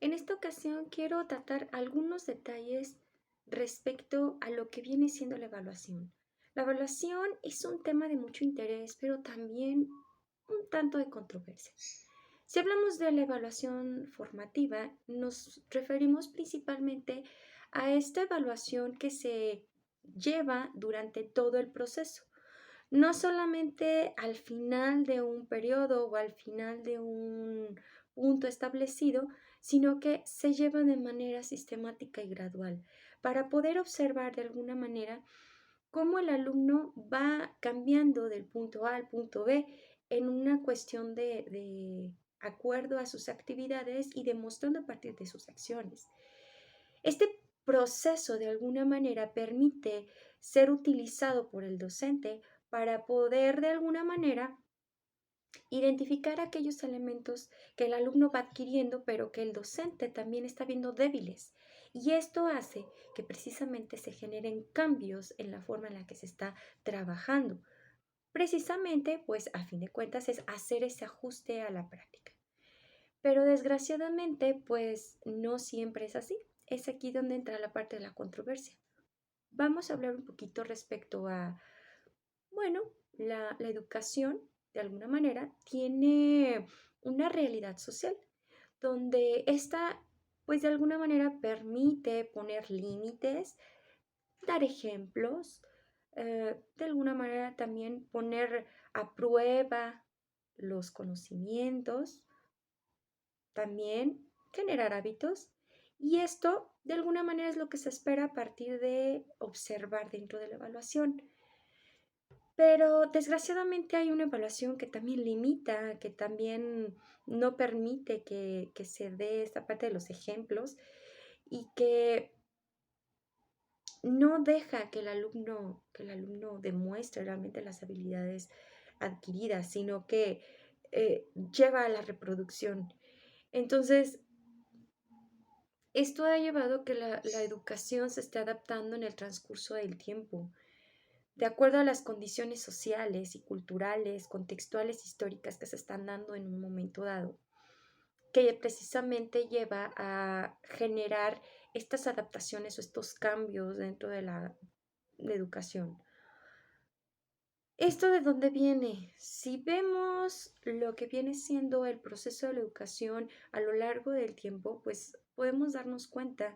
En esta ocasión quiero tratar algunos detalles respecto a lo que viene siendo la evaluación. La evaluación es un tema de mucho interés, pero también un tanto de controversia. Si hablamos de la evaluación formativa, nos referimos principalmente a esta evaluación que se lleva durante todo el proceso, no solamente al final de un periodo o al final de un punto establecido, sino que se lleva de manera sistemática y gradual para poder observar de alguna manera cómo el alumno va cambiando del punto A al punto B en una cuestión de acuerdo a sus actividades y demostrando a partir de sus acciones. Este proceso de alguna manera permite ser utilizado por el docente para poder de alguna manera identificar aquellos elementos que el alumno va adquiriendo, pero que el docente también está viendo débiles. Y esto hace que precisamente se generen cambios en la forma en la que se está trabajando. Precisamente, pues a fin de cuentas es hacer ese ajuste a la práctica. Pero desgraciadamente, pues no siempre es así. Es aquí donde entra la parte de la controversia. Vamos a hablar un poquito respecto a, bueno, la educación, de alguna manera, tiene una realidad social, donde esta, pues de alguna manera, permite poner límites, dar ejemplos, de alguna manera también poner a prueba los conocimientos, también generar hábitos. Y esto, de alguna manera, es lo que se espera a partir de observar dentro de la evaluación. Pero desgraciadamente hay una evaluación que también limita, que también no permite que se dé esta parte de los ejemplos y que no deja que el alumno demuestre realmente las habilidades adquiridas, sino que lleva a la reproducción. Entonces, esto ha llevado a que la educación se esté adaptando en el transcurso del tiempo, de acuerdo a las condiciones sociales y culturales, contextuales, históricas que se están dando en un momento dado, que precisamente lleva a generar estas adaptaciones o estos cambios dentro de la educación. ¿Esto de dónde viene? Si vemos lo que viene siendo el proceso de la educación a lo largo del tiempo, pues podemos darnos cuenta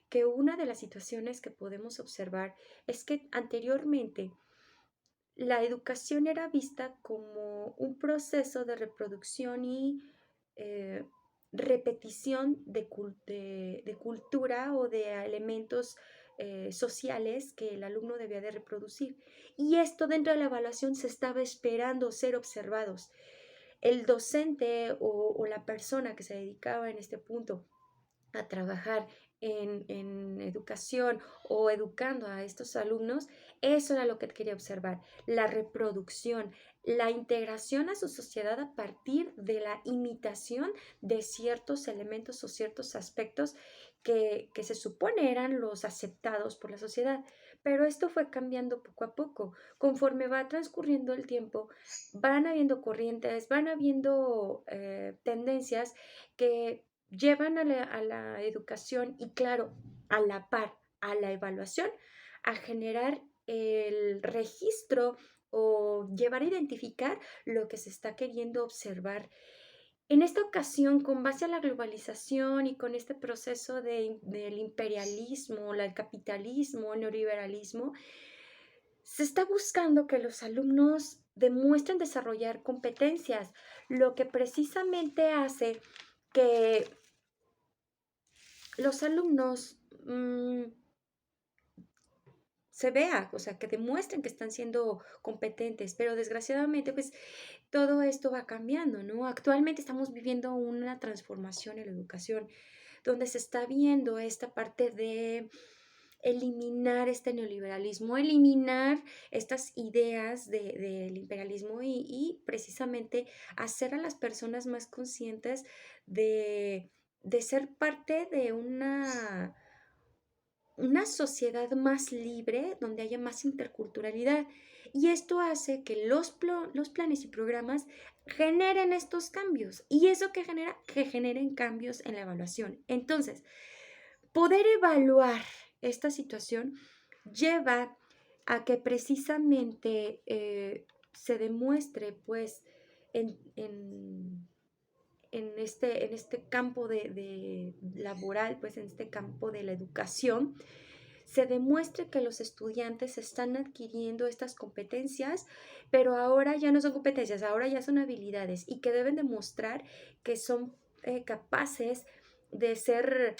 que una de las situaciones que podemos observar es que anteriormente la educación era vista como un proceso de reproducción y eh, repetición de cultura o de elementos sociales que el alumno debía de reproducir. Y esto dentro de la evaluación se estaba esperando ser observados. El docente o la persona que se dedicaba en este punto a trabajar en educación o educando a estos alumnos, eso era lo que quería observar, la reproducción, la integración a su sociedad a partir de la imitación de ciertos elementos o ciertos aspectos que se supone eran los aceptados por la sociedad. Pero esto fue cambiando poco a poco. Conforme va transcurriendo el tiempo, van habiendo corrientes, van habiendo tendencias que llevan a la educación y claro, a la par, a la evaluación, a generar el registro o llevar a identificar lo que se está queriendo observar. En esta ocasión, con base a la globalización y con este proceso del imperialismo, el capitalismo, el neoliberalismo, se está buscando que los alumnos demuestren desarrollar competencias, lo que precisamente hace que los alumnos se vea, o sea, que demuestren que están siendo competentes, pero desgraciadamente, pues todo esto va cambiando, ¿no? Actualmente estamos viviendo una transformación en la educación, donde se está viendo esta parte de eliminar este neoliberalismo, eliminar estas ideas del imperialismo y precisamente hacer a las personas más conscientes de ser parte de una sociedad más libre, donde haya más interculturalidad. Y esto hace que los planes y programas generen estos cambios. Y eso que genera, que generen cambios en la evaluación. Entonces, poder evaluar esta situación lleva a que precisamente se demuestre, pues, en este campo de laboral, pues en este campo de la educación, se demuestre que los estudiantes están adquiriendo estas competencias, pero ahora ya no son competencias, ahora ya son habilidades y que deben demostrar que son capaces de ser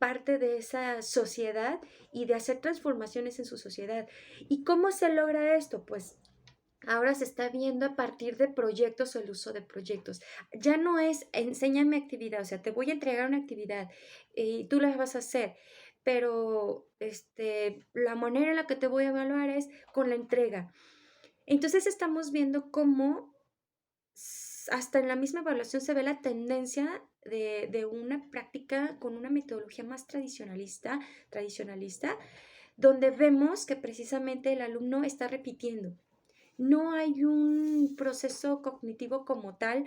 parte de esa sociedad y de hacer transformaciones en su sociedad. ¿Y cómo se logra esto? Pues ahora se está viendo a partir de proyectos o el uso de proyectos. Ya no es enséñame actividad, o sea, te voy a entregar una actividad y tú la vas a hacer, pero la manera en la que te voy a evaluar es con la entrega. Entonces estamos viendo cómo hasta en la misma evaluación se ve la tendencia de una práctica con una metodología más tradicionalista, donde vemos que precisamente el alumno está repitiendo. No hay un proceso cognitivo como tal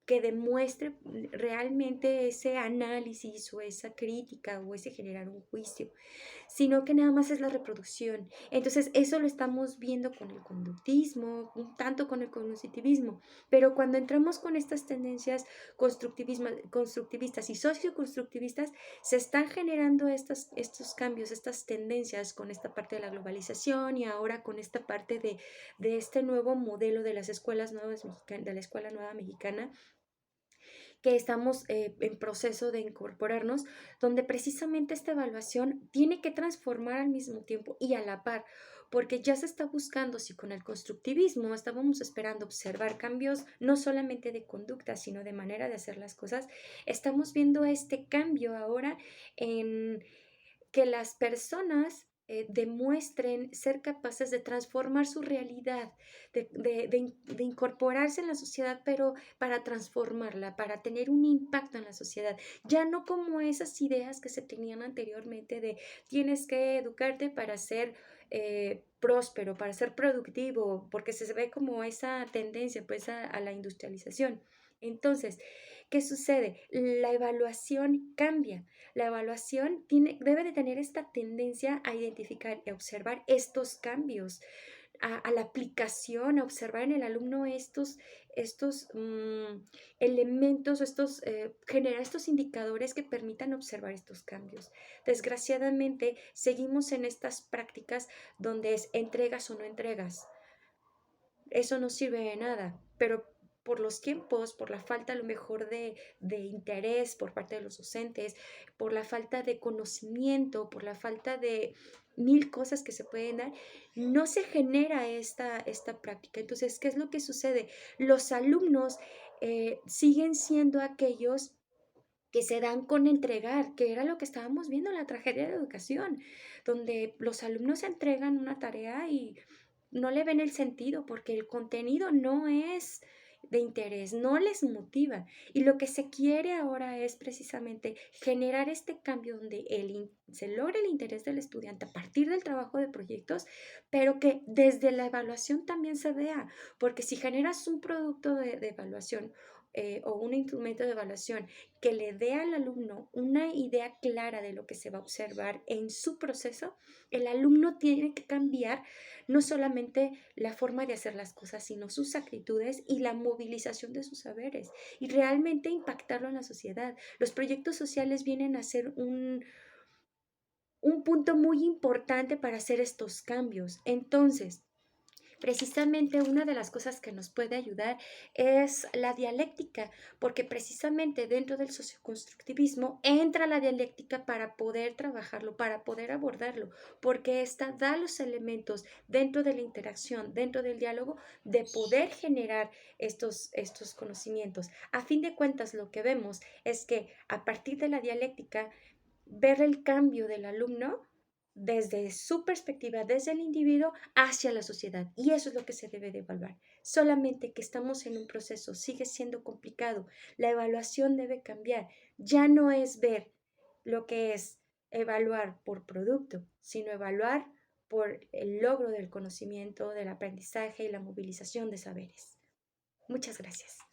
que demuestre realmente ese análisis o esa crítica o ese generar un juicio, sino que nada más es la reproducción. Entonces, eso lo estamos viendo con el conductismo, un tanto con el cognitivismo, pero cuando entramos con estas tendencias constructivistas y socioconstructivistas, se están generando estos cambios, estas tendencias con esta parte de la globalización y ahora con esta parte de este nuevo modelo de las escuelas nuevas de la escuela nueva mexicana, que estamos en proceso de incorporarnos, donde precisamente esta evaluación tiene que transformar al mismo tiempo y a la par, porque ya se está buscando, si con el constructivismo estábamos esperando observar cambios no solamente de conducta, sino de manera de hacer las cosas, estamos viendo este cambio ahora en que las personas demuestren ser capaces de transformar su realidad, de incorporarse en la sociedad, pero para transformarla, para tener un impacto en la sociedad. Ya no como esas ideas que se tenían anteriormente de tienes que educarte para ser próspero, para ser productivo, porque se ve como esa tendencia pues a la industrialización. Entonces, ¿qué sucede? La evaluación cambia. La evaluación debe de tener esta tendencia a identificar y observar estos cambios, a la aplicación, a observar en el alumno estos elementos, generar estos indicadores que permitan observar estos cambios. Desgraciadamente, seguimos en estas prácticas donde es entregas o no entregas. Eso no sirve de nada, pero por los tiempos, por la falta a lo mejor de interés por parte de los docentes, por la falta de conocimiento, por la falta de mil cosas que se pueden dar, no se genera esta práctica. Entonces, ¿qué es lo que sucede? Los alumnos siguen siendo aquellos que se dan con entregar, que era lo que estábamos viendo en la tragedia de la educación, donde los alumnos entregan una tarea y no le ven el sentido porque el contenido no es de interés, no les motiva. Y lo que se quiere ahora es precisamente generar este cambio donde se logra el interés del estudiante a partir del trabajo de proyectos, pero que desde la evaluación también se vea, porque si generas un producto de evaluación, o un instrumento de evaluación que le dé al alumno una idea clara de lo que se va a observar en su proceso, el alumno tiene que cambiar no solamente la forma de hacer las cosas, sino sus actitudes y la movilización de sus saberes y realmente impactarlo en la sociedad. Los proyectos sociales vienen a ser un punto muy importante para hacer estos cambios. Entonces, precisamente una de las cosas que nos puede ayudar es la dialéctica, porque precisamente dentro del socioconstructivismo entra la dialéctica para poder trabajarlo, para poder abordarlo, porque esta da los elementos dentro de la interacción, dentro del diálogo, de poder generar estos conocimientos. A fin de cuentas, lo que vemos es que a partir de la dialéctica, ver el cambio del alumno desde su perspectiva, desde el individuo hacia la sociedad. Y eso es lo que se debe de evaluar. Solamente que estamos en un proceso, sigue siendo complicado. La evaluación debe cambiar. Ya no es ver lo que es evaluar por producto, sino evaluar por el logro del conocimiento, del aprendizaje y la movilización de saberes. Muchas gracias.